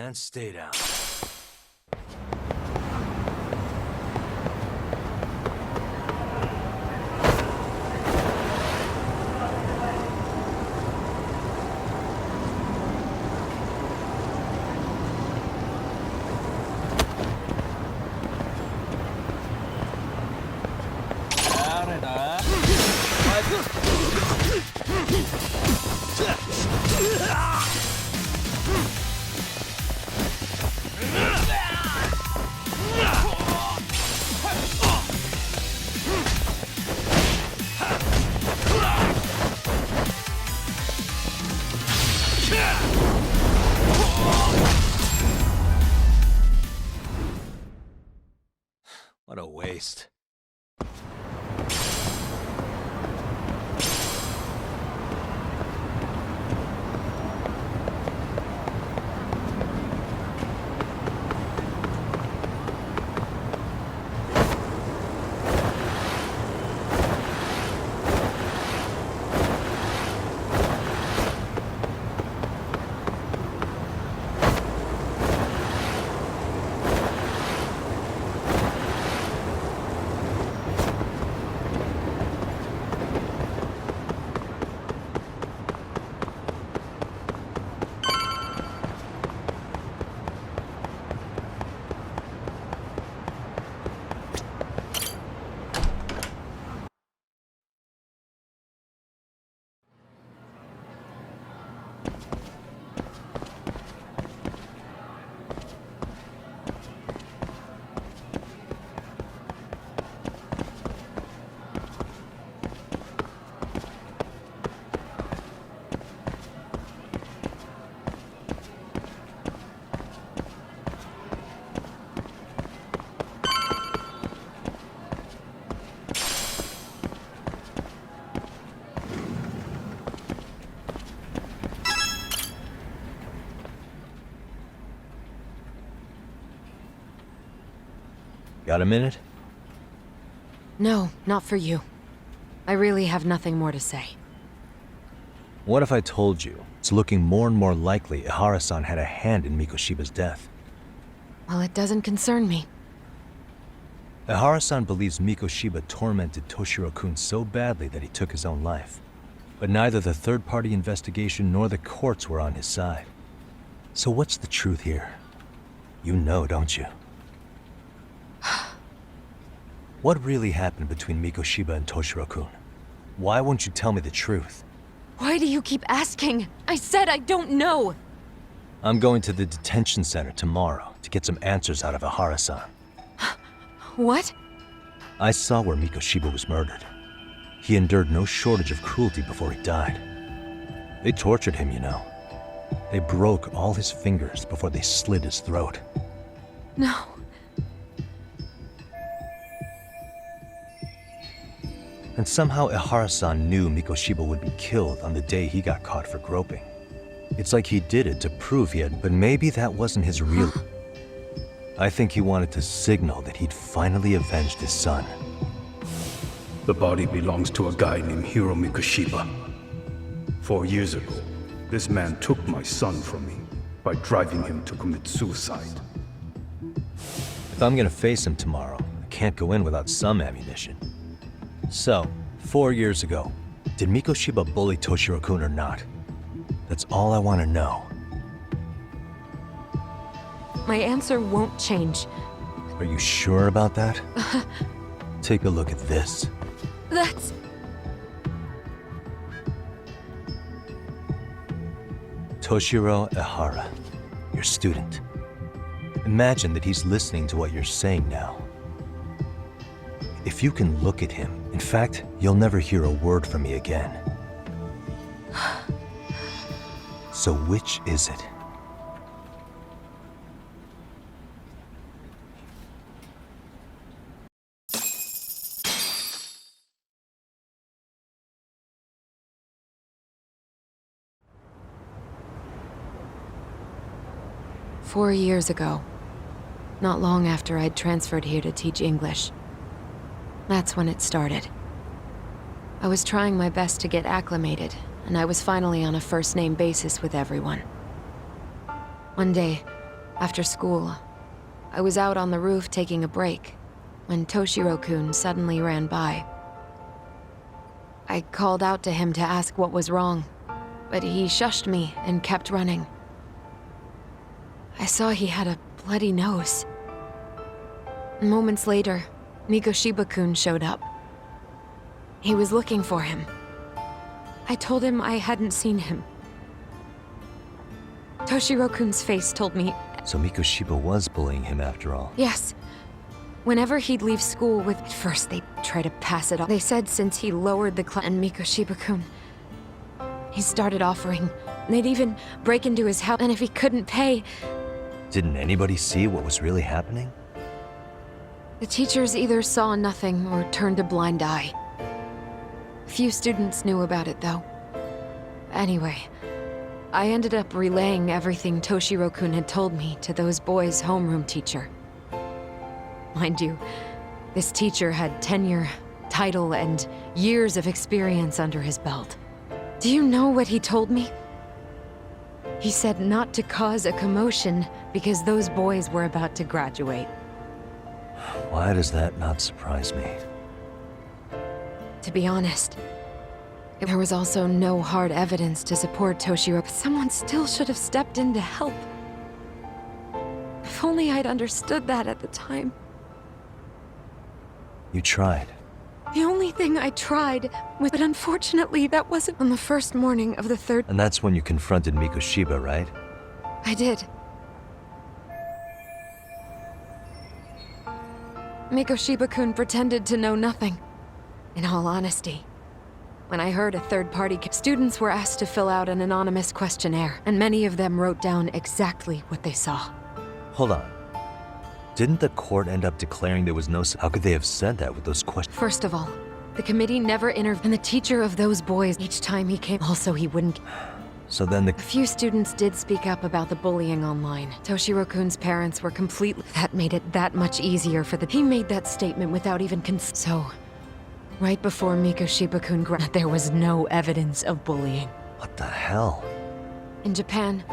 And stay down. What a waste. Got a minute? No, not for you. I really have nothing more to say. What if I told you it's looking more and more likely Ihara-san had a hand in Mikoshiba's death? Well, it doesn't concern me. Ihara-san believes Mikoshiba tormented Toshiro-kun so badly that he took his own life. But neither the third-party investigation nor the courts were on his side. So what's the truth here? You know, don't you? What really happened between Mikoshiba and Toshiro-kun? Why won't you tell me the truth? Why do you keep asking? I said I don't know! I'm going to the detention center tomorrow to get some answers out of Ihara-san. What? I saw where Mikoshiba was murdered. He endured no shortage of cruelty before he died. They tortured him, you know. They broke all his fingers before they slit his throat. No. And somehow Ihara-san knew Mikoshiba would be killed on the day he got caught for groping. It's like he did it to prove he had, but maybe that wasn't his real... I think he wanted to signal that he'd finally avenged his son. The body belongs to a guy named Hiro Mikoshiba. 4 years ago, this man took my son from me by driving him to commit suicide. If I'm gonna face him tomorrow, I can't go in without some ammunition. So, 4 years ago, did Mikoshiba bully Toshiro-kun or not? That's all I want to know. My answer won't change. Are you sure about that? Take a look at this. That's... Toshiro Ihara, your student. Imagine that he's listening to what you're saying now. If you can look at him, in fact, you'll never hear a word from me again. So which is it? "4 years ago, not long after I'd transferred here to teach English. That's when it started. I was trying my best to get acclimated, and I was finally on a first-name basis with everyone. One day, After school, I was out on the roof taking a break when Toshiro-kun suddenly ran by. I called out to him to ask what was wrong, but he shushed me and kept running. I saw he had a bloody nose. Moments later, Mikoshiba-kun showed up. He was looking for him. I told him I hadn't seen him. Toshiro-kun's face told me... So Mikoshiba was bullying him after all. Yes. Whenever he'd leave school with... At first, they'd try to pass it off. They said since he lowered the class and Mikoshiba-kun, he started offering. They'd even break into his house, and if he couldn't pay... Didn't anybody see what was really happening? The teachers either saw nothing or turned a blind eye. Few students knew about it, though. Anyway, I ended up relaying everything Toshiro-kun had told me to those boys' homeroom teacher. Mind you, this teacher had tenure, title, and years of experience under his belt. Do you know what he told me? He said not to cause a commotion because those boys were about to graduate. Why does that not surprise me? To be honest, there was also no hard evidence to support Toshiro, but someone still should have stepped in to help. If only I'd understood that at the time. You tried. The only thing I tried was, but unfortunately that wasn't on the first morning of the third. And that's when you confronted Mikoshiba, right? I did. Mikoshiba-kun pretended to know nothing. In all honesty, when I heard a third-party... Students were asked to fill out an anonymous questionnaire, and many of them wrote down exactly what they saw. Hold on. Didn't the court end up declaring there was no... How could they have said that with those questions? First of all, the committee never intervened, and the teacher of those boys, each time he came... Also, he wouldn't... So then the... A few students did speak up about the bullying online. Toshiro-kun's parents were completely... That made it that much easier for the... He made that statement without even So, right before Mikoshiba-kun there was no evidence of bullying. What the hell? In Japan,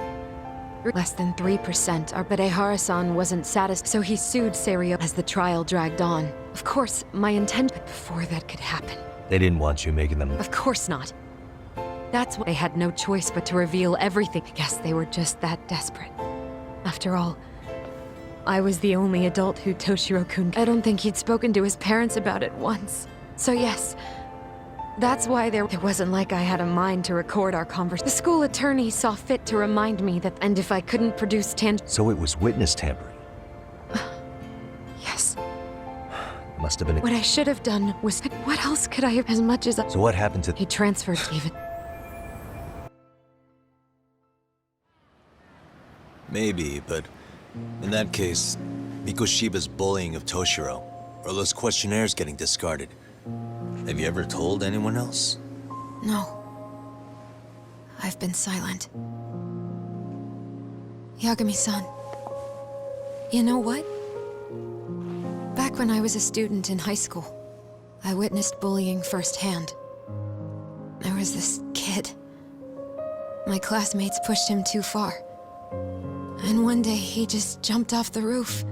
less than 3% are, but Ehara-san wasn't satisfied, so he sued Serio as the trial dragged on. Of course, my intention before that could happen. They didn't want you making them... Of course not. That's why they had no choice but to reveal everything. I guess they were just that desperate. After all, I was the only adult who Toshiro-kun... I don't think he'd spoken to his parents about it once. So yes, that's why it wasn't like I had a mind to record our conversation. The school attorney saw fit to remind me that, and if I couldn't produce So it was witness tampering? Yes. Must have been... What I should have done was... What else could I have as much as... So what happened to... He transferred David. Maybe, but in that case, Mikoshiba's bullying of Toshiro, or those questionnaires getting discarded. Have you ever told anyone else? No. I've been silent. Yagami-san, you know what? Back when I was a student in high school, I witnessed bullying firsthand. There was this kid. My classmates pushed him too far. And one day he just jumped off the roof.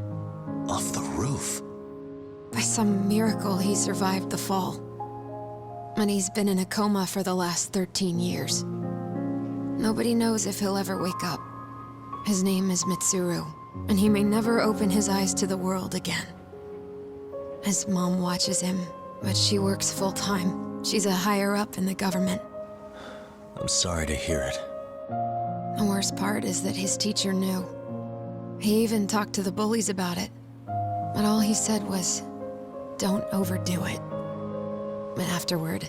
Off the roof? By some miracle, he survived the fall. And he's been in a coma for the last 13 years. Nobody knows if he'll ever wake up. His name is Mitsuru, and he may never open his eyes to the world again. His mom watches him, but she works full-time. She's a higher-up in the government. I'm sorry to hear it. The worst part is that his teacher knew. He even talked to the bullies about it. But all he said was, don't overdo it. But afterward,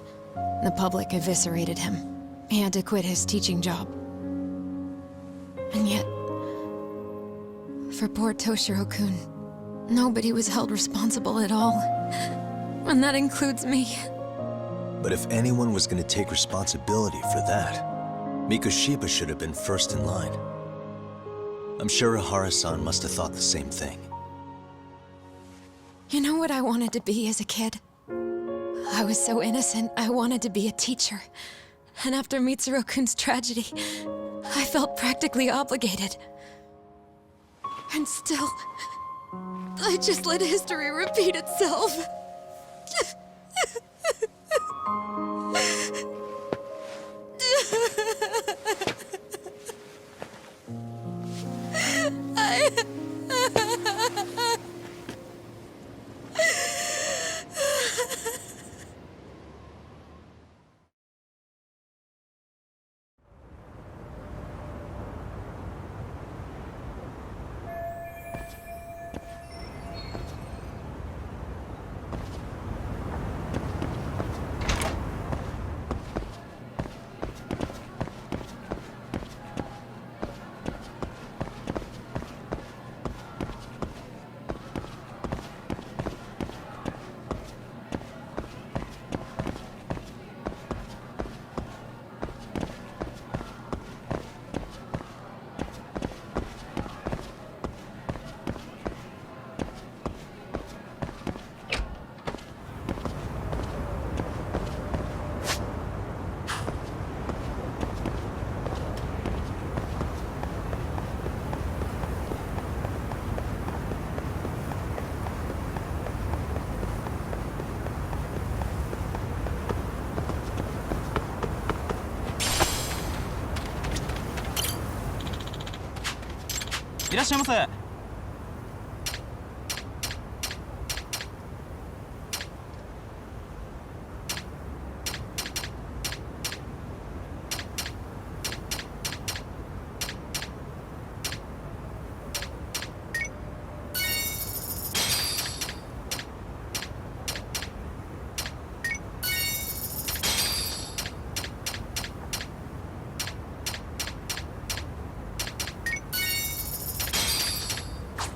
the public eviscerated him. He had to quit his teaching job. And yet, for poor Toshiro-kun, nobody was held responsible at all. And that includes me. But if anyone was going to take responsibility for that, Mikoshiba should have been first in line. I'm sure Ehara-san must have thought the same thing. You know what I wanted to be as a kid? I was so innocent, I wanted to be a teacher. And after Mitsuru-kun's tragedy, I felt practically obligated. And still, I just let history repeat itself.いらっしゃいませ。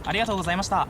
ありがとうございました。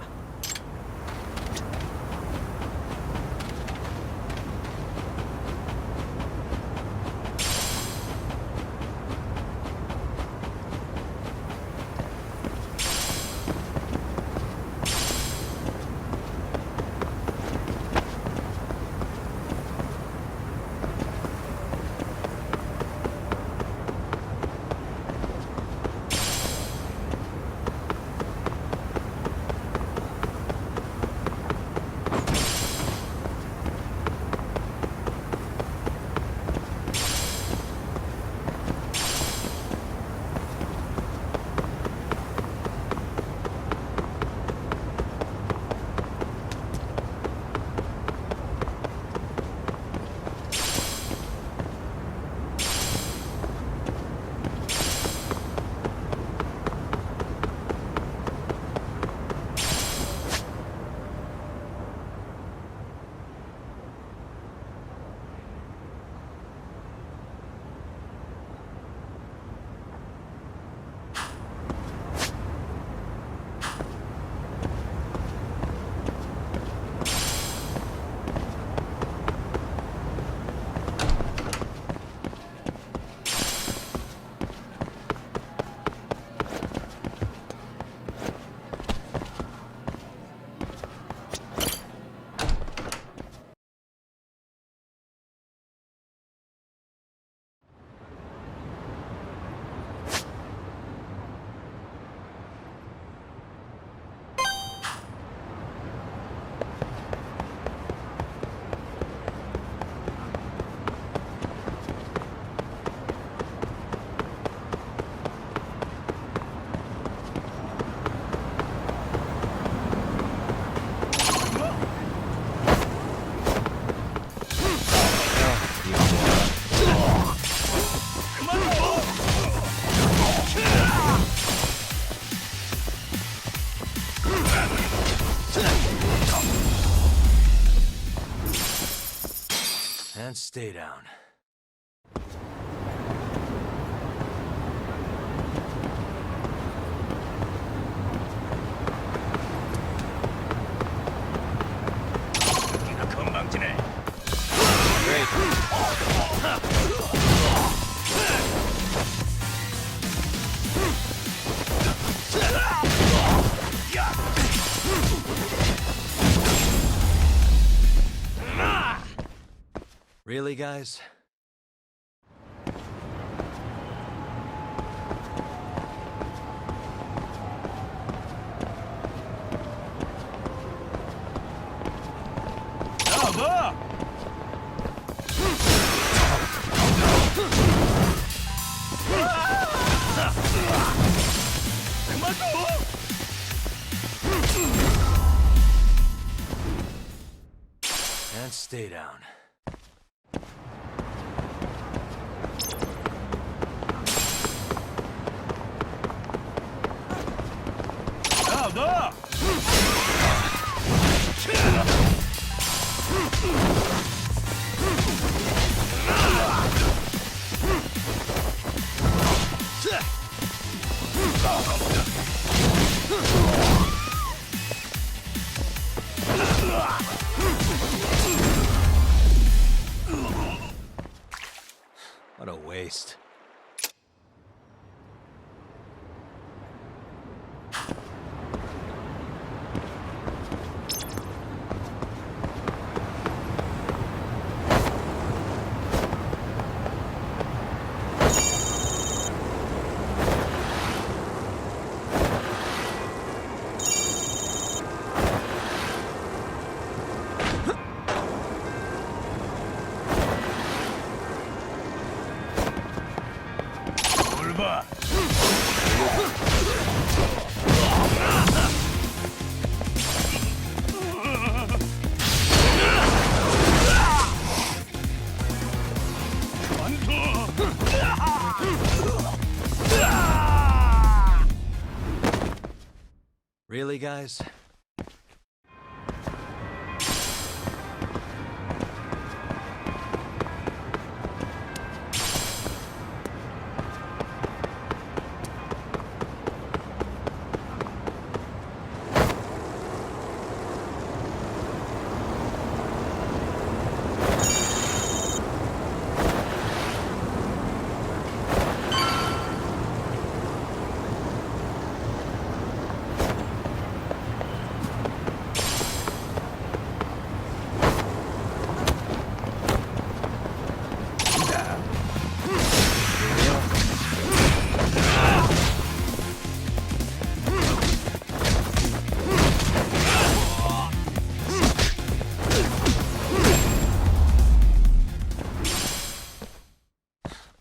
And stay down. Really, guys? Let's stay down. What a waste. Really, guys?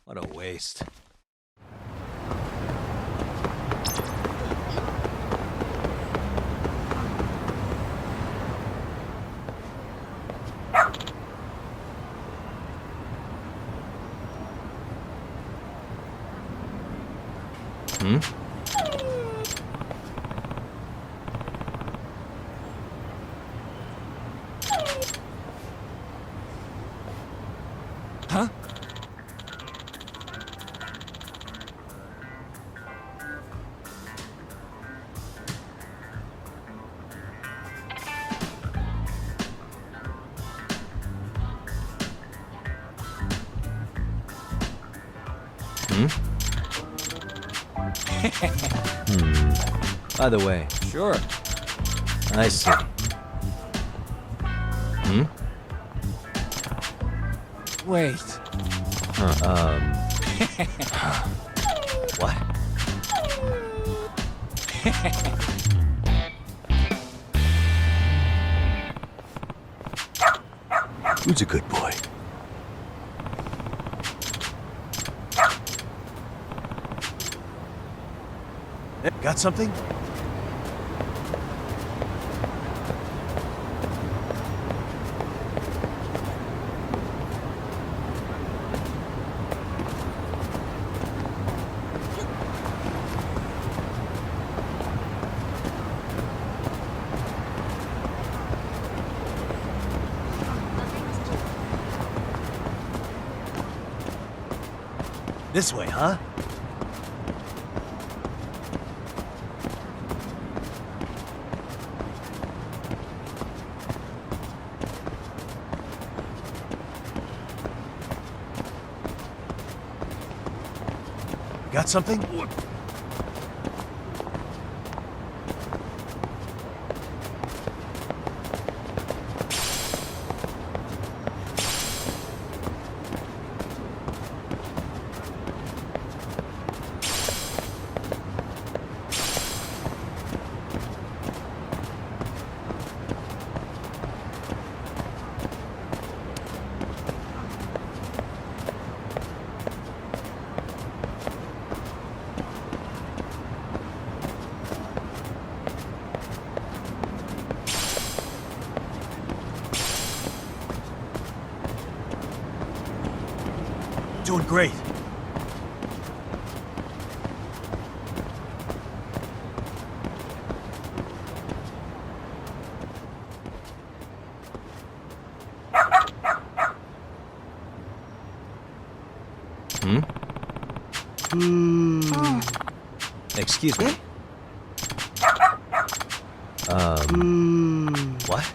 What a waste. Hmm? Huh? By the way. Sure. I see. Hmm? Wait. What? Who's a good boy? Got something? This way, huh? Got something? Doing great. Excuse me. What?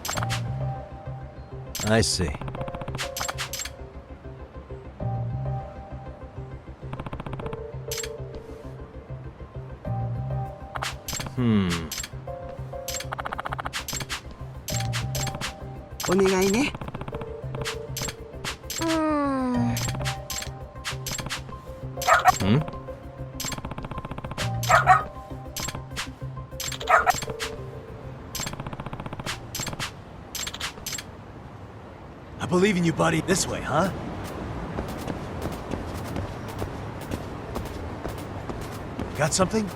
I see. Hmm. お願いね。Hmm? I believe in you, buddy. This way, huh? Got something?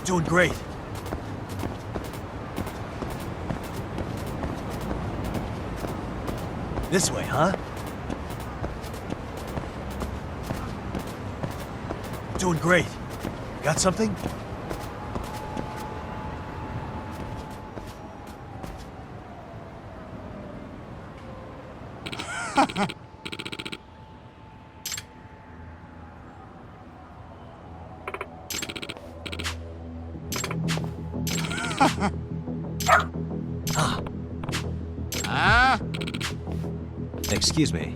Doing great. This way, huh? Doing great. Got something? Excuse me.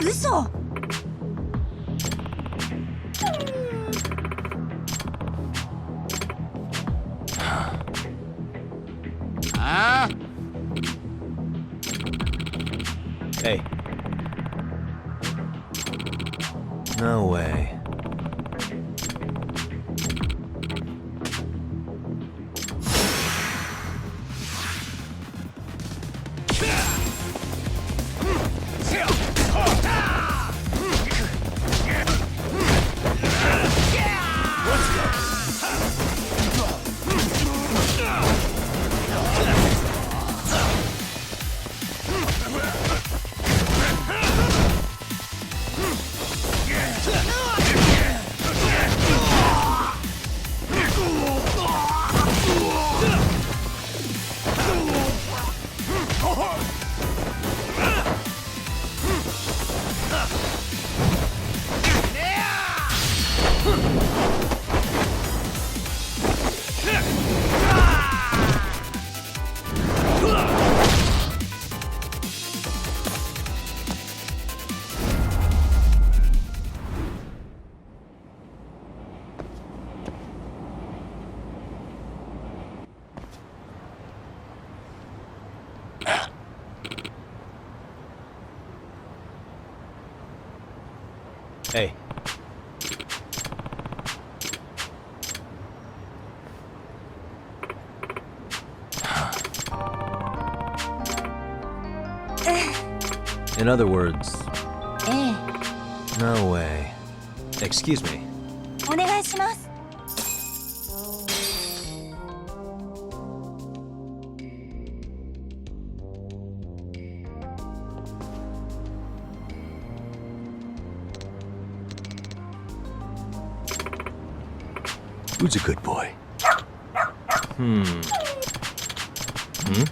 嘘。Hey. No way. Hey. In other words, ええ、 no way. Excuse me. お願いします。 Who's a good boy? Hmm. Hmm?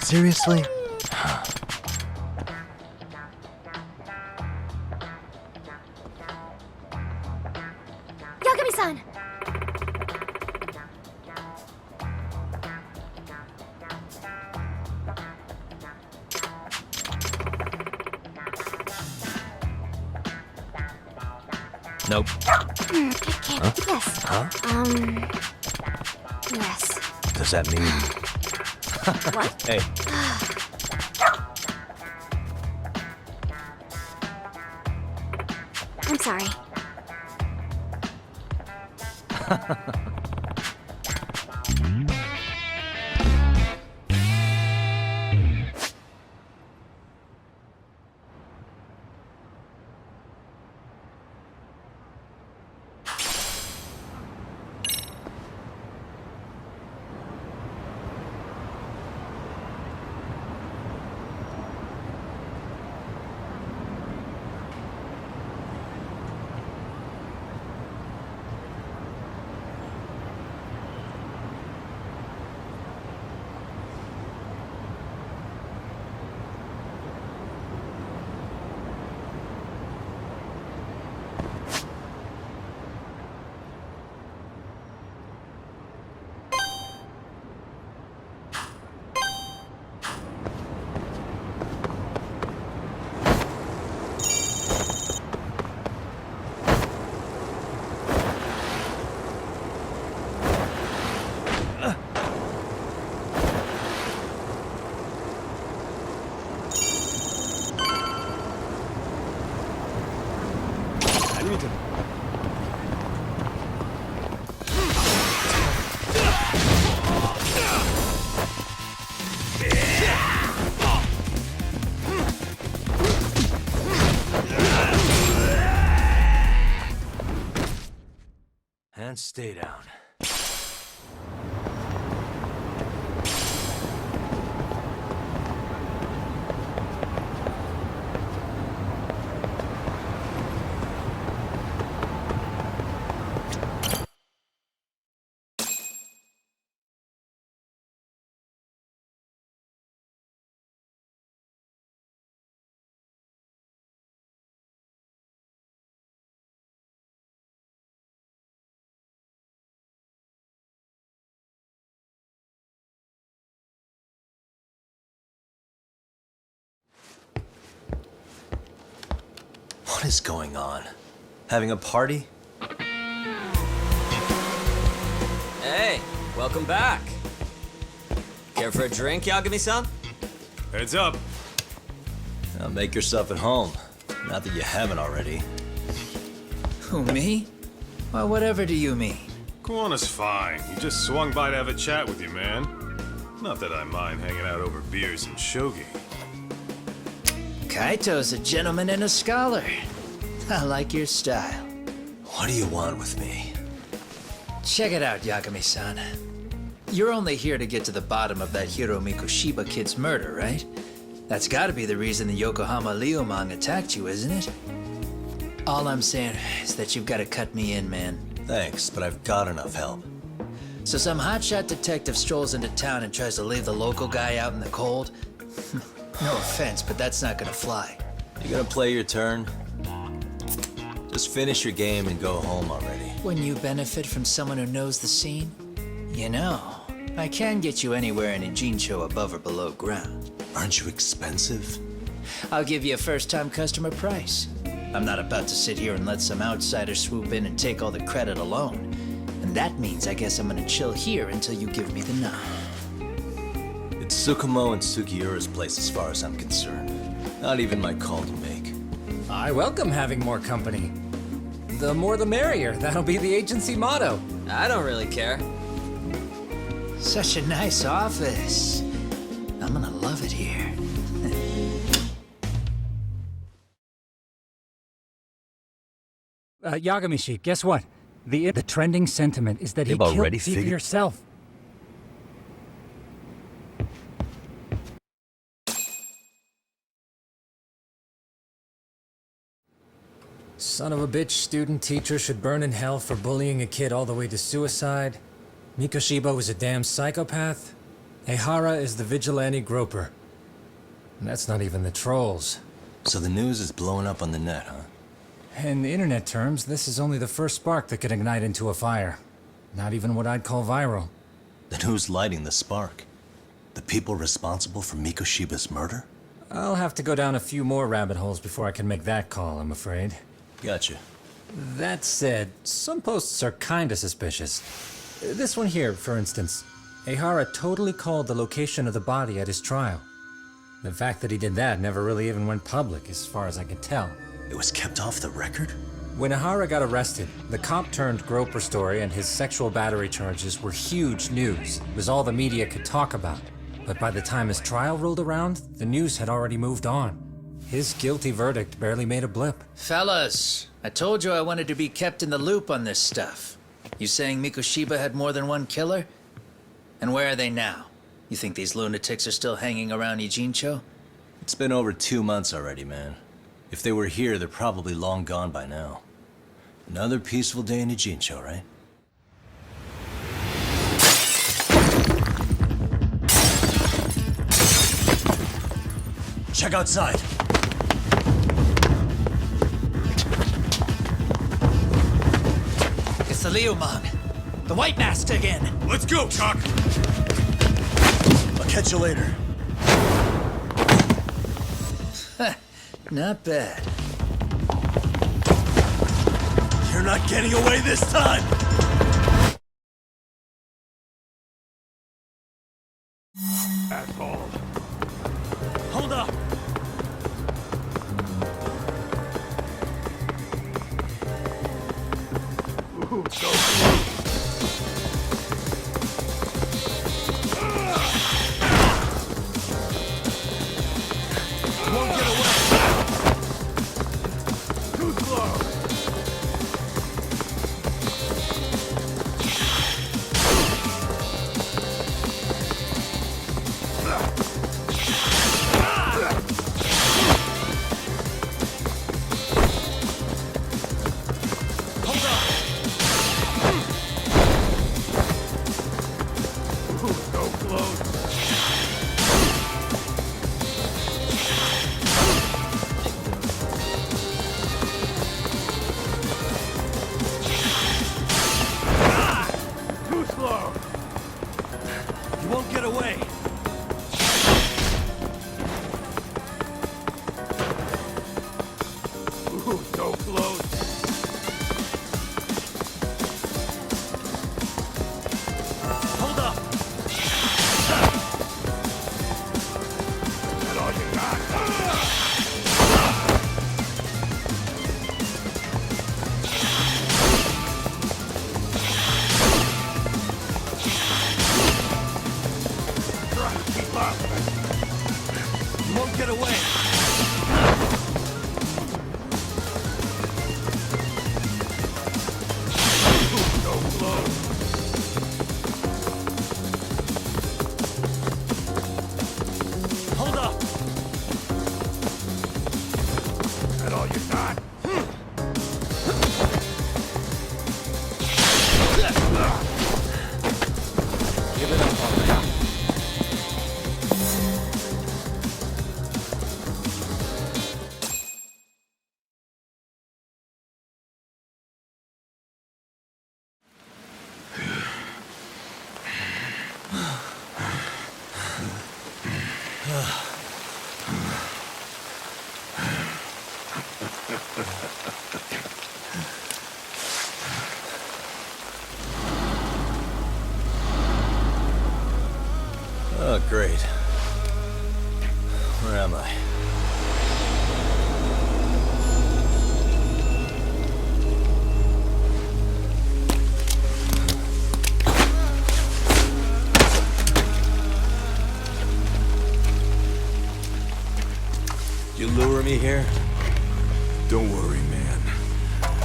Seriously? Yagami-san! Nope. Yes. Huh? Yes. Does that mean... What? Hey. I'm sorry. Sweden. And stay down. What is going on? Having a party? Hey, welcome back. Care for a drink, Yagami-san? Heads up. Now make yourself at home. Not that you haven't already. Who, me? Well, whatever do you mean? Kuwana's fine. He just swung by to have a chat with you, man. Not that I mind hanging out over beers and shogi. Kaito's a gentleman and a scholar. I like your style. What do you want with me? Check it out, Yagami-san. You're only here to get to the bottom of that Hiro Mikoshiba kid's murder, right? That's gotta be the reason the Yokohama Liumang attacked you, isn't it? All I'm saying is that you've gotta cut me in, man. Thanks, but I've got enough help. So some hotshot detective strolls into town and tries to leave the local guy out in the cold? No offense, but that's not gonna fly. You gonna play your turn? Just finish your game and go home already. When you benefit from someone who knows the scene? You know, I can get you anywhere in a Jincho above or below ground. Aren't you expensive? I'll give you a first-time customer price. I'm not about to sit here and let some outsider swoop in and take all the credit alone. And that means I guess I'm gonna chill here until you give me the nod. It's Tsukumo and Sugiura's place as far as I'm concerned. Not even my call to make. I welcome having more company. The more the merrier. That'll be the agency motto. I don't really care. Such a nice office. I'm gonna love it here. Yagami-shi, guess what? The trending sentiment is that he They've killed already Steve figured- yourself. Son of a bitch student teacher should burn in hell for bullying a kid all the way to suicide. Mikoshiba was a damn psychopath. Ehara is the vigilante groper. And that's not even the trolls. So the news is blowing up on the net, huh? In internet terms, this is only the first spark that could ignite into a fire. Not even what I'd call viral. Then who's lighting the spark? The people responsible for Mikoshiba's murder? I'll have to go down a few more rabbit holes before I can make that call, I'm afraid. Gotcha. That said, some posts are kinda suspicious. This one here, for instance. Ehara totally called the location of the body at his trial. The fact that he did that never really even went public, as far as I can tell. It was kept off the record? When Ehara got arrested, the cop-turned-groper story and his sexual battery charges were huge news. It was all the media could talk about. But by the time his trial rolled around, the news had already moved on. His guilty verdict barely made a blip. Fellas, I told you I wanted to be kept in the loop on this stuff. You saying Mikoshiba had more than one killer? And where are they now? You think these lunatics are still hanging around Ijincho? It's been over 2 months already, man. If they were here, they're probably long gone by now. Another peaceful day in Ijincho, right? Check outside. It's the Liumang. The White Mask again. Let's go, Chuck! I'll catch you later. Not bad. You're not getting away this time! Asshole. Hold up! get away! Hold up! That all you got? Give it up already. Oh, great. Where am I? You lure me here? Don't worry, man.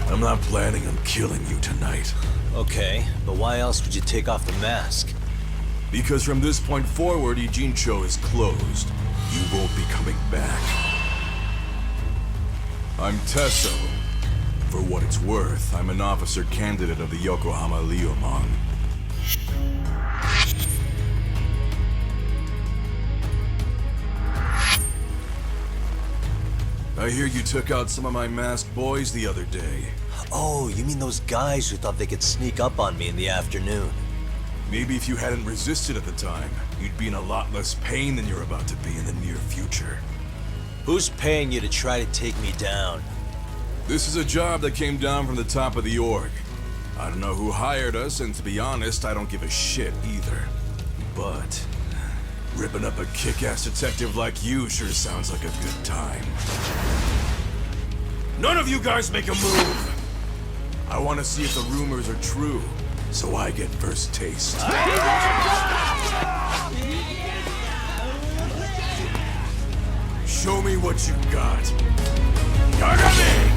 I'm not planning on killing you tonight. Okay, but why else would you take off the mask? Because from this point forward, Ijincho is closed. You won't be coming back. I'm Tesso. For what it's worth, I'm an officer candidate of the Yokohama Leomon. I hear you took out some of my masked boys the other day. Oh, you mean those guys who thought they could sneak up on me in the afternoon? Maybe if you hadn't resisted at the time, you'd be in a lot less pain than you're about to be in the near future. Who's paying you to try to take me down? This is a job that came down from the top of the org. I don't know who hired us, and to be honest, I don't give a shit either. But ripping up a kick-ass detective like you sure sounds like a good time. None of you guys make a move! I want to see if the rumors are true, so I get first taste. Show me what you got. Yagami!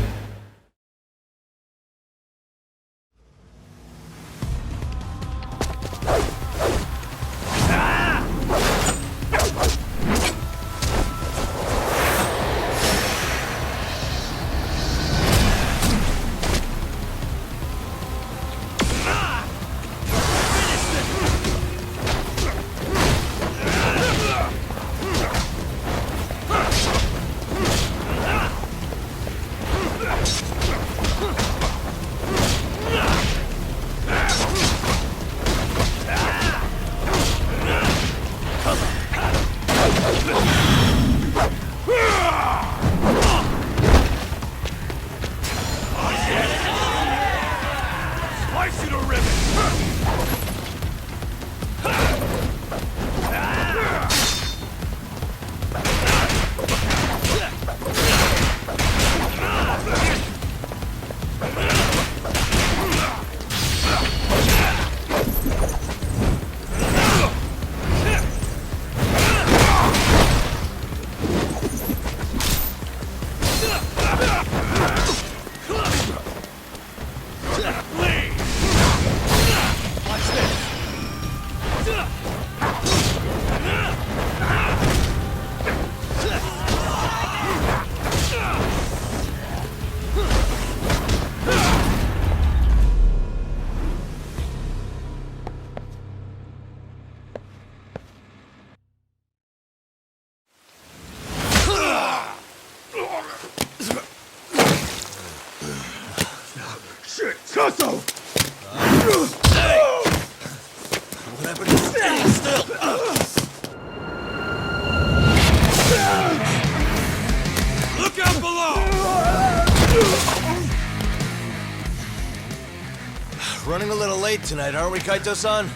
Running a little late tonight, aren't we, Kaito-san?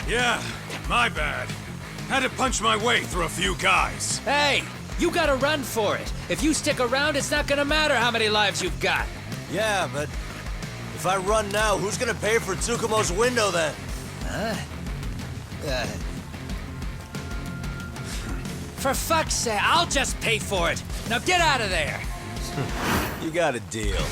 Yeah, my bad. Had to punch my way through a few guys. Hey! You gotta run for it. If you stick around, it's not gonna matter how many lives you've got. Yeah, but if I run now, who's gonna pay for Tsukumo's window then? Huh? For fuck's sake, I'll just pay for it. Now get out of there. You got a deal.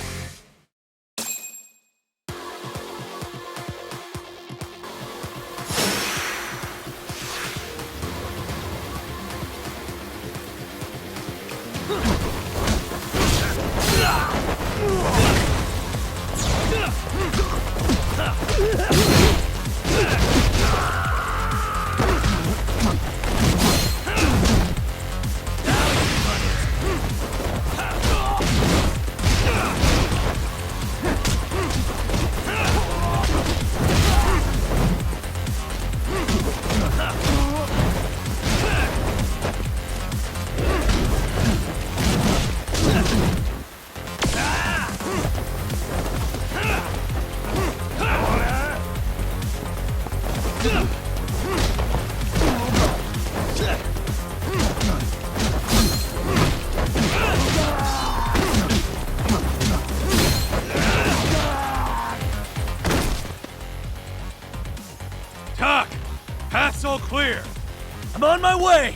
Doc! Path's all clear! I'm on my way!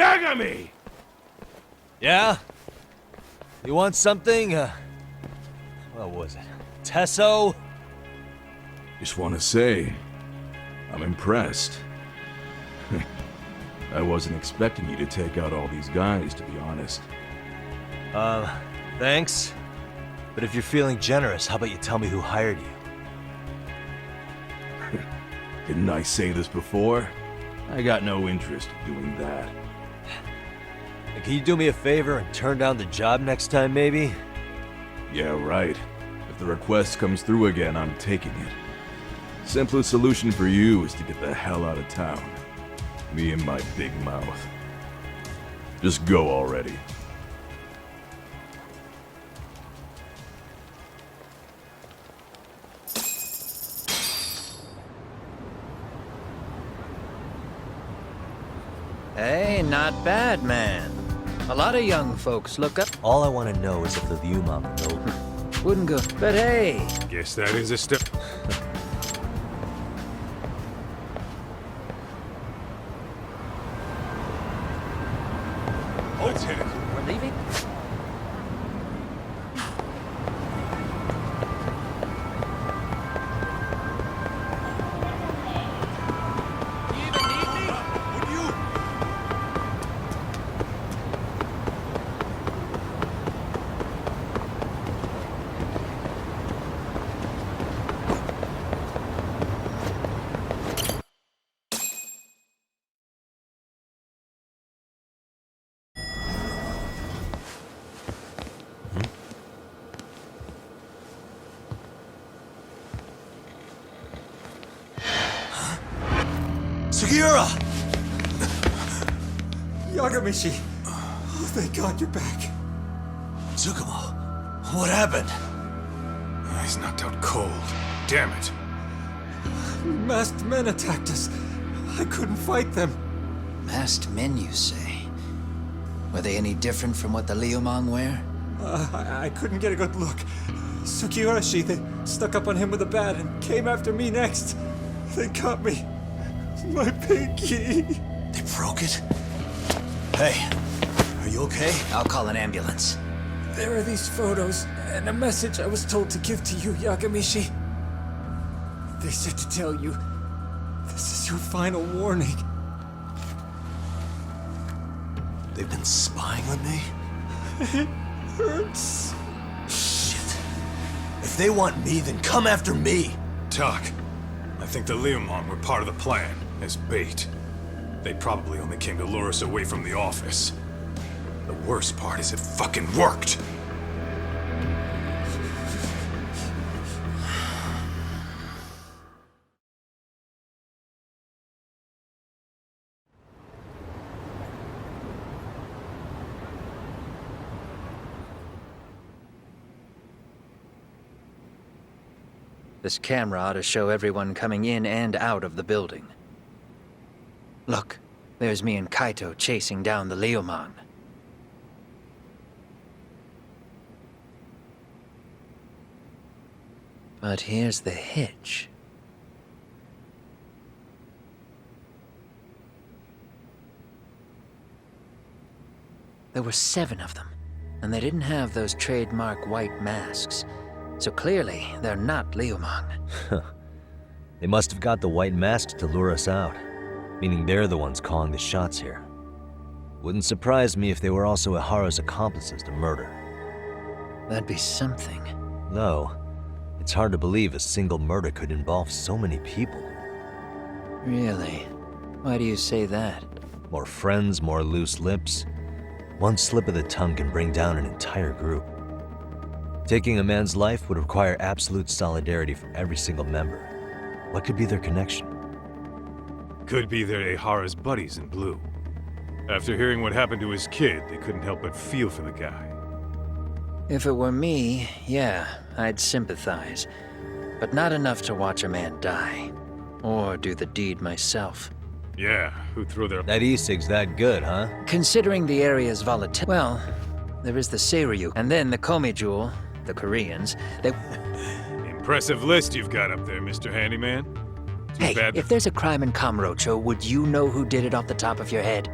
Yagami! Yeah? You want something? What was it? Tesso? Just want to say, I'm impressed. I wasn't expecting you to take out all these guys, to be honest. Thanks. But if you're feeling generous, how about you tell me who hired you? Didn't I say this before? I got no interest in doing that. And can you do me a favor and turn down the job next time, maybe? Yeah, right. If the request comes through again, I'm taking it. Simplest solution for you is to get the hell out of town. Me and my big mouth. Just go already. Hey, not bad, man. A lot of young folks look up. All I want to know is if the Liu Mom know. Wouldn't go. But hey, Guess that is a step. Let's hit it. we're leaving? Sugiura! Yagamishi! Oh, thank God you're back. Tsukumo, what happened? He's knocked out cold. Damn it. Masked men attacked us. I couldn't fight them. Masked men, you say? Were they any different from what the Liumang wear? I couldn't get a good look. Sugiurashi, they stuck up on him with a bat and came after me next. They got me. My pinky. They broke it? Hey, are you okay? I'll call an ambulance. There are these photos and a message I was told to give to you, Yagamishi. They said to tell you, this is your final warning. They've been spying on me? It hurts. Shit. If they want me, then come after me. Talk. I think the Liumang were part of the plan, as bait. They probably only came to lure us away from the office. The worst part is it fucking worked! This camera ought to show everyone coming in and out of the building. Look, there's me and Kaito chasing down the Liumang. But here's the hitch. There were 7 of them, and they didn't have those trademark white masks. So clearly, they're not Liumang. They must have got the white masks to lure us out, meaning they're the ones calling the shots here. Wouldn't surprise me if they were also Ihara's accomplices to murder. That'd be something. Though, it's hard to believe a single murder could involve so many people. Really? Why do you say that? More friends, more loose lips. One slip of the tongue can bring down an entire group. Taking a man's life would require absolute solidarity from every single member. What could be their connection? Could be they're Ihara's buddies in blue. After hearing what happened to his kid, they couldn't help but feel for the guy. If it were me, yeah, I'd sympathize. But not enough to watch a man die. Or do the deed myself. Yeah, who threw their... That e-cig's that good, huh? Considering the area's volatility... Well, there is the Seiryu, and then the Komi Jewel, the Koreans. They... Impressive list you've got up there, Mr. Handyman. Too Hey, bad if there's a crime in Kamurocho, would you know who did it off the top of your head?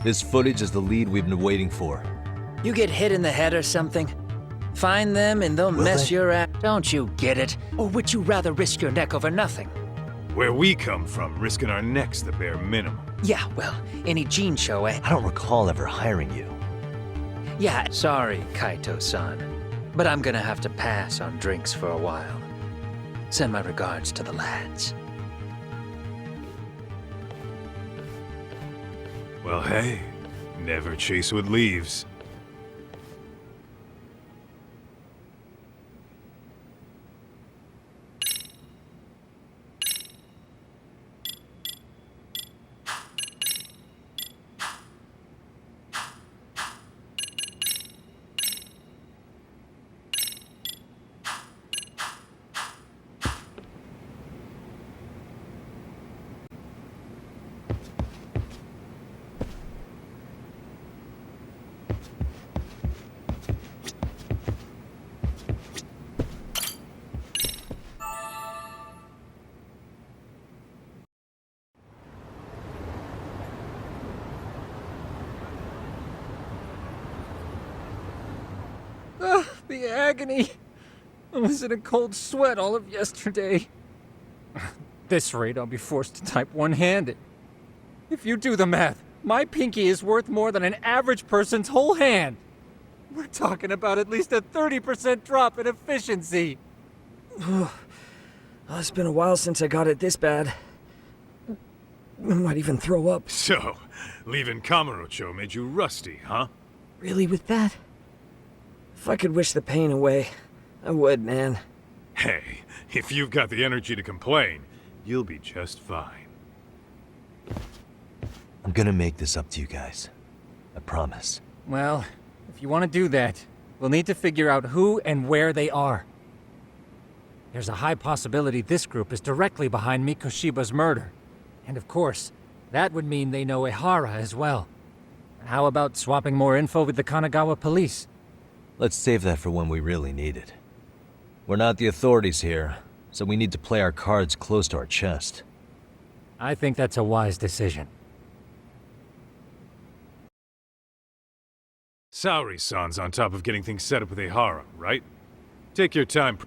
This footage is the lead we've been waiting for. You get hit in the head or something? Find them and they'll Will mess they? your ass. Don't you get it? Or would you rather risk your neck over nothing? Where we come from, risking our necks the bare minimum. Yeah, well, any gene show, eh? I don't recall ever hiring you. Yeah, sorry, Kaito-san. But I'm gonna have to pass on drinks for a while. Send my regards to the lads. Well, hey, never chase what leaves. The agony! I was in a cold sweat all of yesterday. At this rate, I'll be forced to type one-handed. If you do the math, my pinky is worth more than an average person's whole hand. We're talking about at least a 30% drop in efficiency. It's been a while since I got it this bad. I might even throw up. So, leaving Kamurocho made you rusty, huh? Really with that? If I could wish the pain away, I would, man. Hey, if you've got the energy to complain, you'll be just fine. I'm gonna make this up to you guys. I promise. Well, if you want to do that, we'll need to figure out who and where they are. There's a high possibility this group is directly behind Mikoshiba's murder. And of course, that would mean they know Ehara as well. How about swapping more info with the Kanagawa police? Let's save that for when we really need it. We're not the authorities here, so we need to play our cards close to our chest. I think that's a wise decision. Saori-san's on top of getting things set up with Ehara, right? Take your time.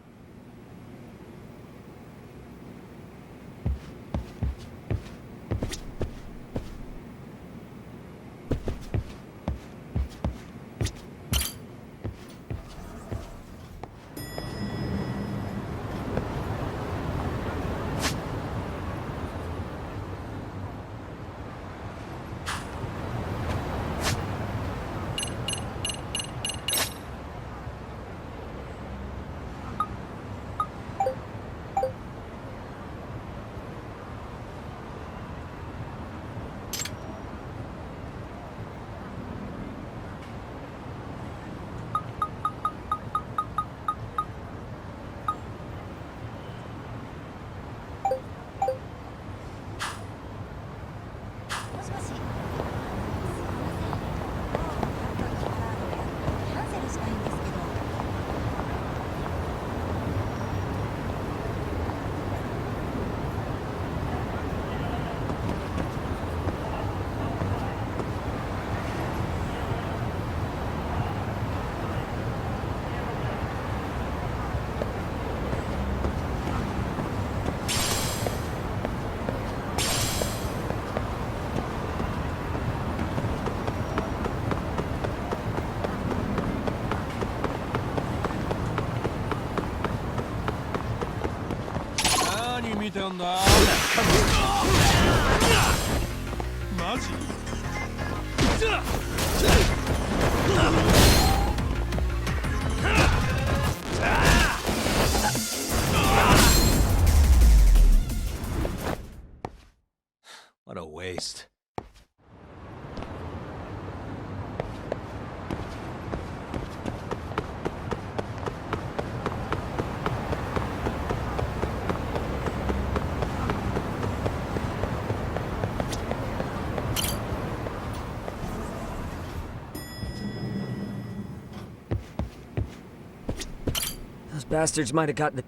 What a waste. Those bastards might have gotten the...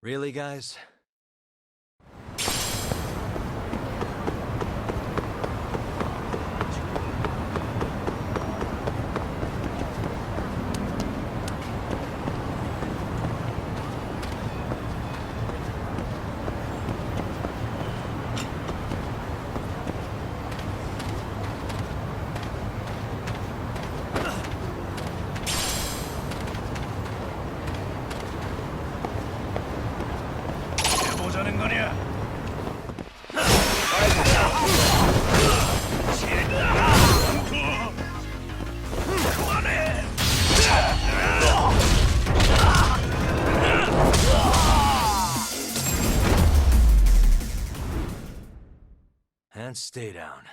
Really, guys? And stay down.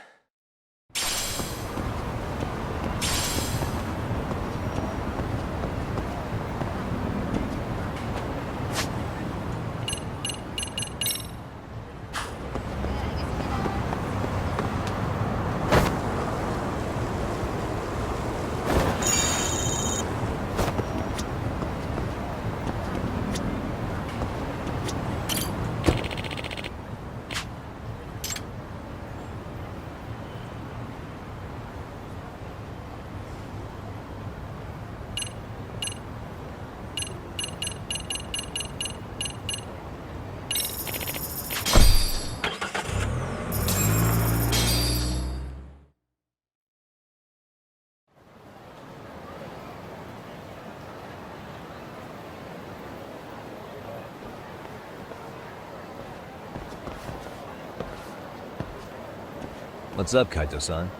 What's up, Kaito-san?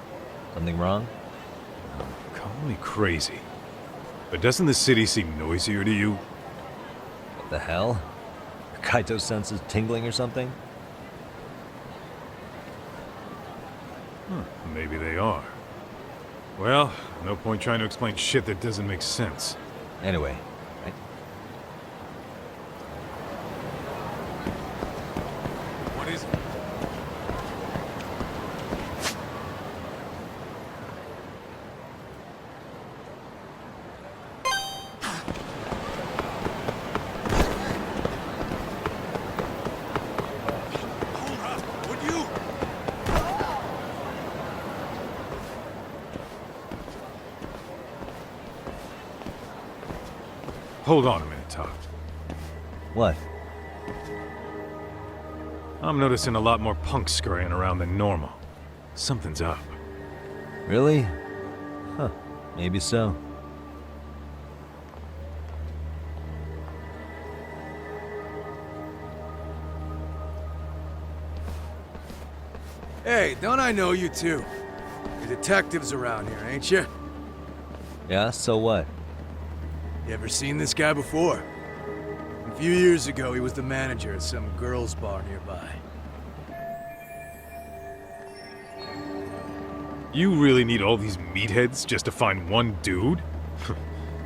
Something wrong? Call me crazy, but doesn't the city seem noisier to you? What the hell? Kaito senses tingling or something? Maybe they are. Well, no point trying to explain shit that doesn't make sense. Anyway, What is it? Hold on a minute, Todd. what? I'm noticing a lot more punks scurrying around than normal. Something's up. Really? Huh, maybe so. Hey, don't I know you two? You're detectives around here, ain't you? Yeah, so what? You ever seen this guy before? A few years ago, he was the manager at some girls' bar nearby. You really need all these meatheads just to find one dude?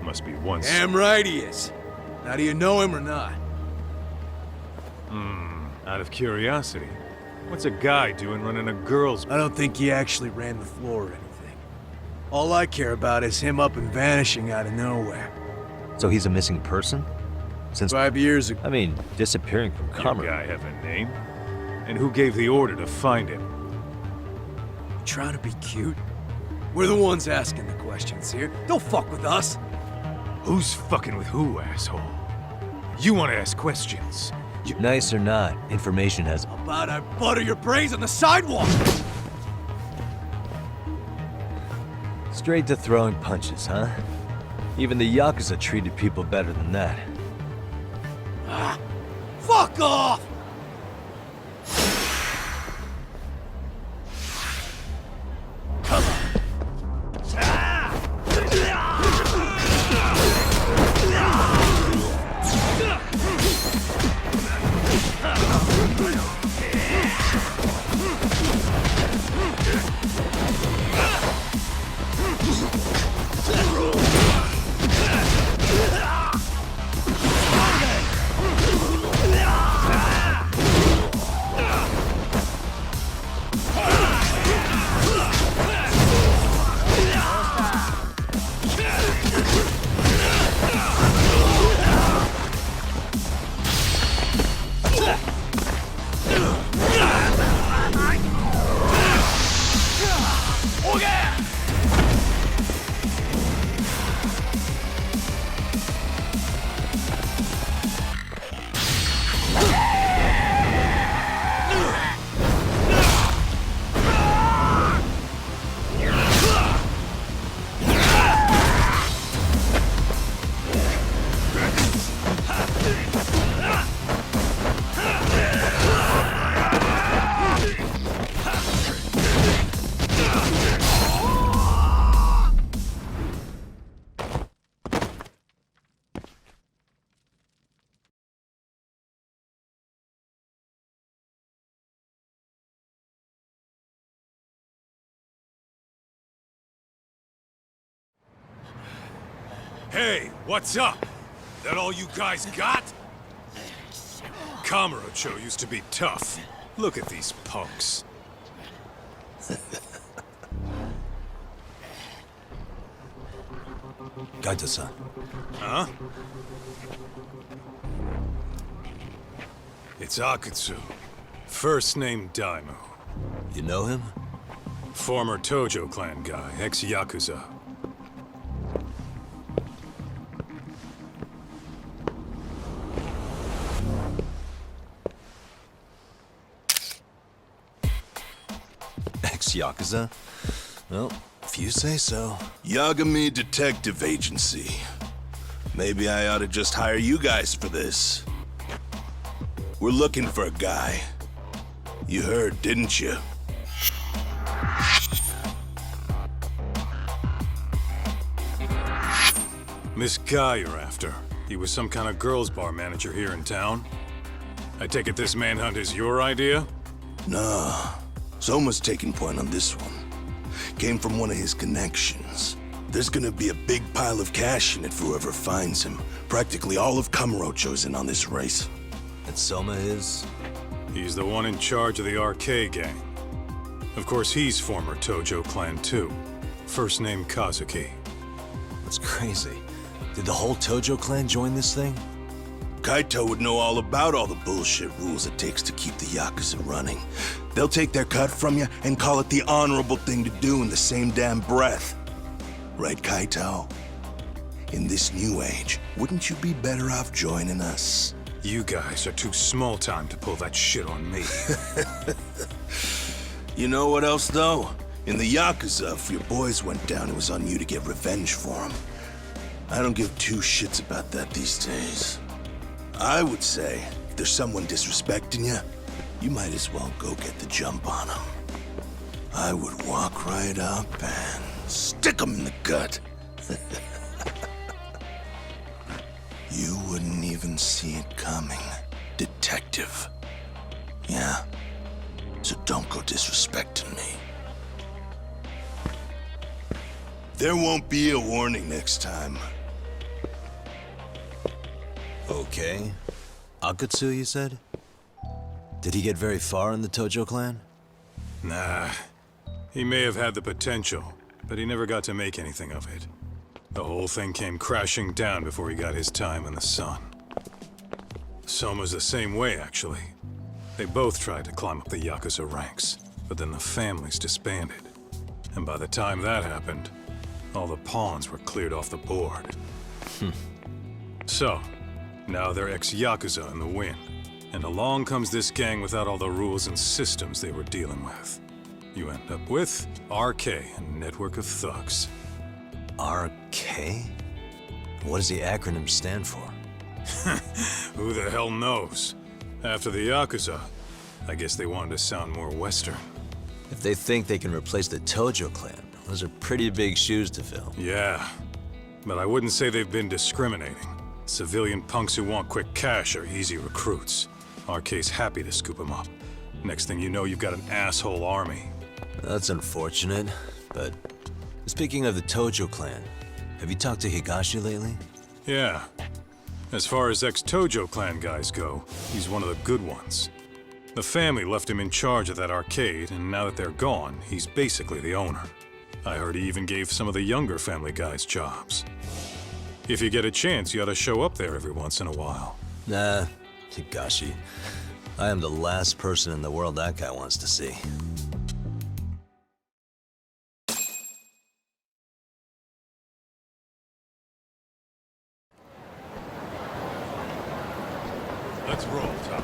Must be one. Damn right he is. Now, do you know him or not? Out of curiosity, what's a guy doing running a girls' bar? I don't think he actually ran the floor or anything. All I care about is him up and vanishing out of nowhere. So he's a missing person? Since 5 years ago. I mean, disappearing from Your Commerce. guy have a name? And who gave the order to find him? You trying to be cute? We're the ones asking the questions here. Don't fuck with us. Who's fucking with who, asshole? You want to ask questions. Nice or not, information has... How about I butter your brains on the sidewalk? Straight to throwing punches, huh? Even the Yakuza treated people better than that. Fuck off! Hey, what's up? That all you guys got? Kamurocho used to be tough. Look at these punks. Kaito-san. Huh? It's Akutsu. First name Daimyo. You know him? Former Tojo clan guy, ex-Yakuza. Ex-Yakuza? Well, if you say so. Yagami Detective Agency. Maybe I ought to just hire you guys for this. We're looking for a guy. You heard, didn't you? This guy you're after, he was some kind of girls' bar manager here in town? I take it this manhunt is your idea? Nah. Soma's taking point on this one. Came from one of his connections. There's gonna be a big pile of cash in it for whoever finds him. Practically all of Kamurocho's in on this race. And Soma is? He's the one in charge of the RK gang. Of course, he's former Tojo clan too. First name Kazuki. That's crazy. Did the whole Tojo clan join this thing? Kaito would know all about all the bullshit rules it takes to keep the Yakuza running. They'll take their cut from you and call it the honorable thing to do in the same damn breath. Right, Kaito? In this new age, wouldn't you be better off joining us? You guys are too small time to pull that shit on me. You know what else, though? In the Yakuza, if your boys went down, it was on you to get revenge for them. I don't give two shits about that these days. I would say, if there's someone disrespecting you, you might as well go get the jump on them. I would walk right up and stick them in the gut. You wouldn't even see it coming, detective. Yeah? So don't go disrespecting me. There won't be a warning next time. Okay. Akutsu, you said? Did he get very far in the Tojo clan? Nah. He may have had the potential, but he never got to make anything of it. The whole thing came crashing down before he got his time in the sun. Soma's the same way, actually. They both tried to climb up the Yakuza ranks, but then the families disbanded. And by the time that happened, all the pawns were cleared off the board. So, now they're ex-Yakuza in the wind. And along comes this gang without all the rules and systems they were dealing with. You end up with RK, a network of thugs. RK? What does the acronym stand for? Who the hell knows? After the Yakuza, I guess they wanted to sound more Western. If they think they can replace the Tojo clan, those are pretty big shoes to fill. Yeah, but I wouldn't say they've been discriminating. Civilian punks who want quick cash are easy recruits. RK's happy to scoop them up. Next thing you know, you've got an asshole army. That's unfortunate, but speaking of the Tojo clan, have you talked to Higashi lately? Yeah. As far as ex-Tojo clan guys go, he's one of the good ones. The family left him in charge of that arcade, and now that they're gone, he's basically the owner. I heard he even gave some of the younger family guys jobs. If you get a chance, you ought to show up there every once in a while. Nah, Higashi. I am the last person in the world that guy wants to see. Let's roll, Tom.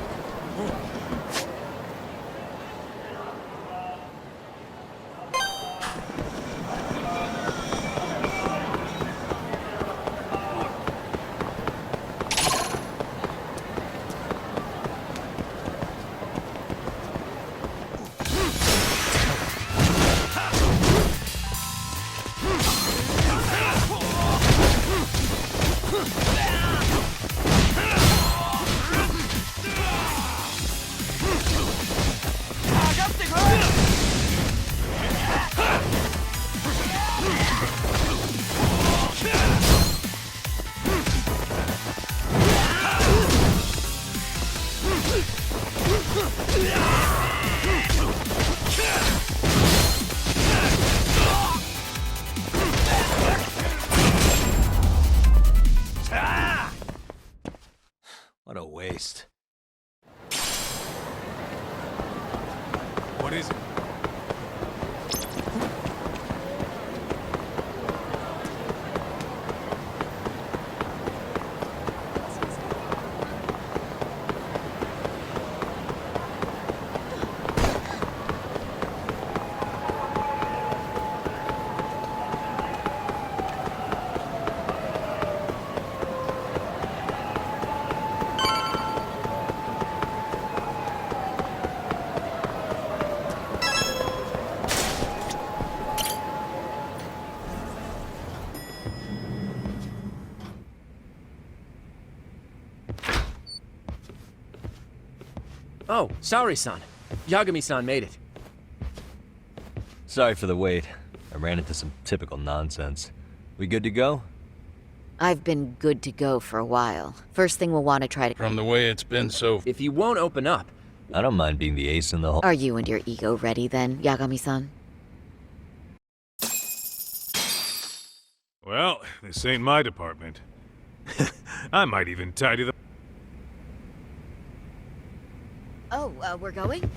waste. What is it? Oh, sorry-san. Yagami-san made it. Sorry for the wait. I ran into some typical nonsense. We good to go? I've been good to go for a while. First thing we'll want to try to... From the way it's been so... If you won't open up... I don't mind being the ace in the hole. Are you and your ego ready then, Yagami-san? Well, this ain't my department. I might even tidy the... Oh, we're going?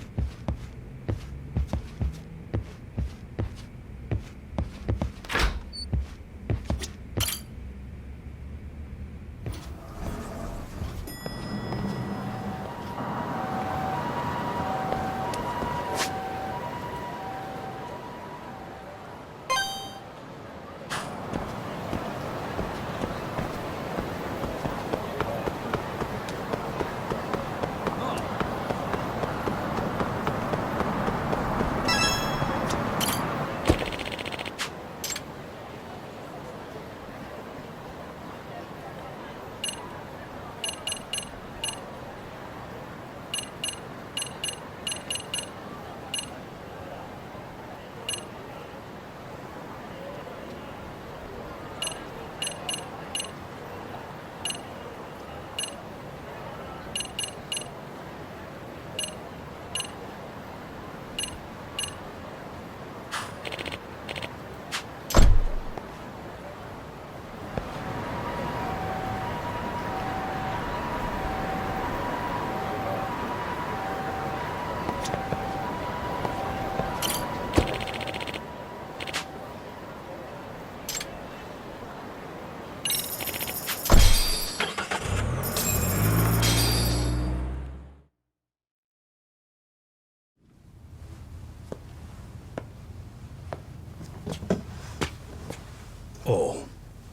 Oh,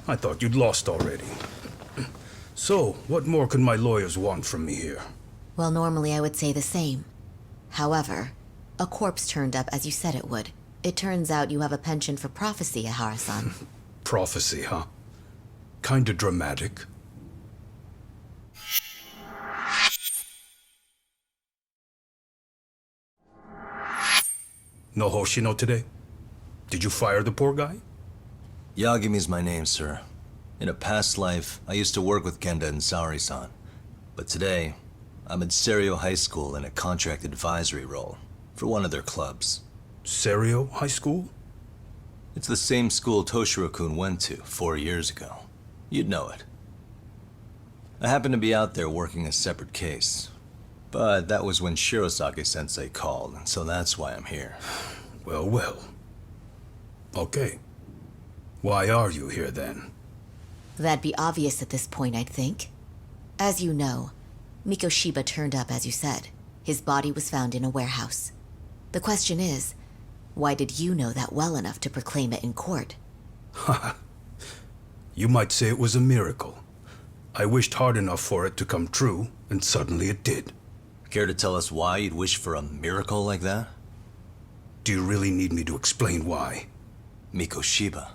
I thought you'd lost already. So, what more could my lawyers want from me here? Well, normally I would say the same. However, a corpse turned up as you said it would. It turns out you have a penchant for prophecy, Ihara-san. Prophecy, huh? Kinda dramatic. No Hoshino today? Did you fire the poor guy? Yagami's my name, sir. In a past life, I used to work with Kenda and Saori-san. But today, I'm at Serio High School in a contract advisory role for one of their clubs. Serio High School? It's the same school Toshiro-kun went to 4 years ago. You'd know it. I happened to be out there working a separate case. But that was when Shirosake-sensei called, and so that's why I'm here. Well, well. Okay. Why are you here then? That'd be obvious at this point, I'd think. As you know, Mikoshiba turned up as you said. His body was found in a warehouse. The question is, why did you know that well enough to proclaim it in court? You might say it was a miracle. I wished hard enough for it to come true, and suddenly it did. Care to tell us why you'd wish for a miracle like that? Do you really need me to explain why? Mikoshiba.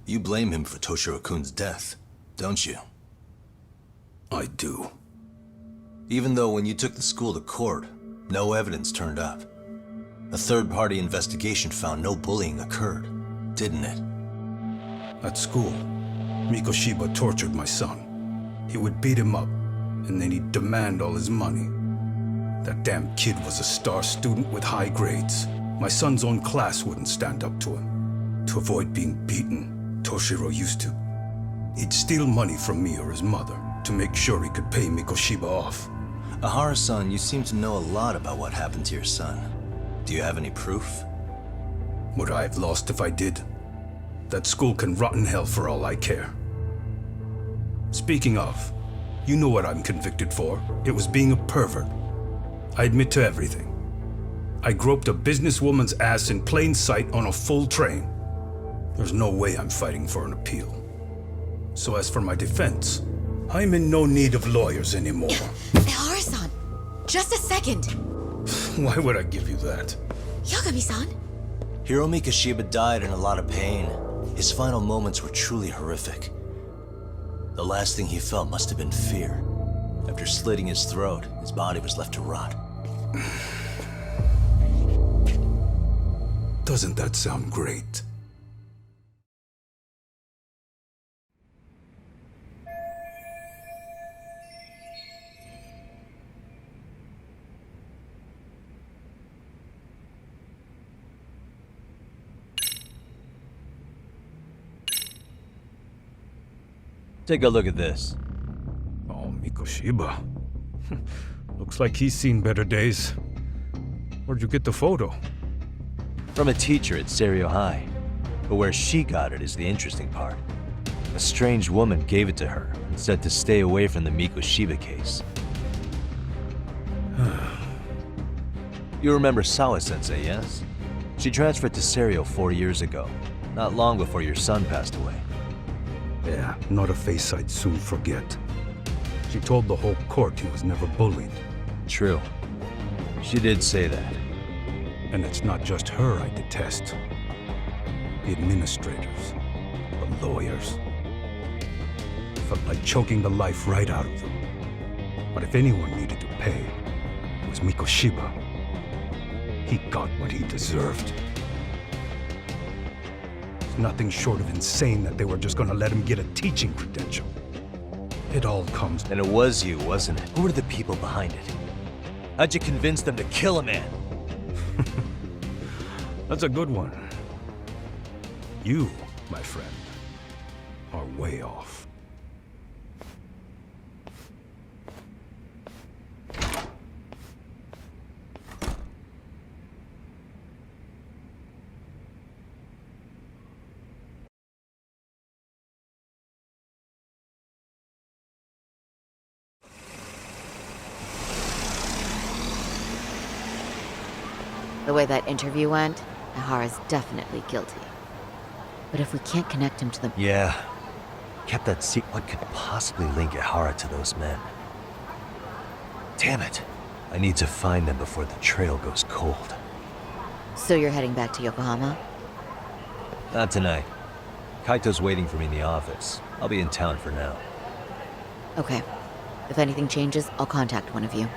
You blame him for Toshiro-kun's death, don't you? I do. Even though when you took the school to court, no evidence turned up. A third-party investigation found no bullying occurred, didn't it? At school, Mikoshiba tortured my son. He would beat him up, and then he'd demand all his money. That damn kid was a star student with high grades. My son's own class wouldn't stand up to him. To avoid being beaten, Toshiro used to. He'd steal money from me or his mother to make sure he could pay Mikoshiba off. Ahara-san, you seem to know a lot about what happened to your son. Do you have any proof? Would I have lost if I did? That school can rot in hell for all I care. Speaking of, you know what I'm convicted for. It was being a pervert. I admit to everything. I groped a businesswoman's ass in plain sight on a full train. There's no way I'm fighting for an appeal. So as for my defense, I'm in no need of lawyers anymore. Ahara-san, just a second. Why would I give you that? Yagami-san? Hiro Mikoshiba died in a lot of pain. His final moments were truly horrific. The last thing he felt must have been fear. After slitting his throat, his body was left to rot. Doesn't that sound great? Take a look at this. Oh, Mikoshiba. Looks like he's seen better days. Where'd you get the photo? From a teacher at Serio High. But where she got it is the interesting part. A strange woman gave it to her and said to stay away from the Mikoshiba case. You remember Sawa-sensei, yes? She transferred to Serio 4 years ago, not long before your son passed away. Yeah, not a face I'd soon forget. She told the whole court he was never bullied. True. She did say that. And it's not just her I detest. The administrators, the lawyers. Felt like choking the life right out of them. But if anyone needed to pay, it was Mikoshiba. He got what he deserved. It's nothing short of insane that they were just gonna let him get a teaching credential. It all comes... And it was you, wasn't it? Who were the people behind it? How'd you convince them to kill a man? That's a good one. You, my friend, are way off. The way that interview went, Ahara's definitely guilty. But if we can't connect him to the... Yeah. Kept that secret. What could possibly link Ahara to those men? Damn it. I need to find them before the trail goes cold. So you're heading back to Yokohama? Not tonight. Kaito's waiting for me in the office. I'll be in town for now. Okay. If anything changes, I'll contact one of you.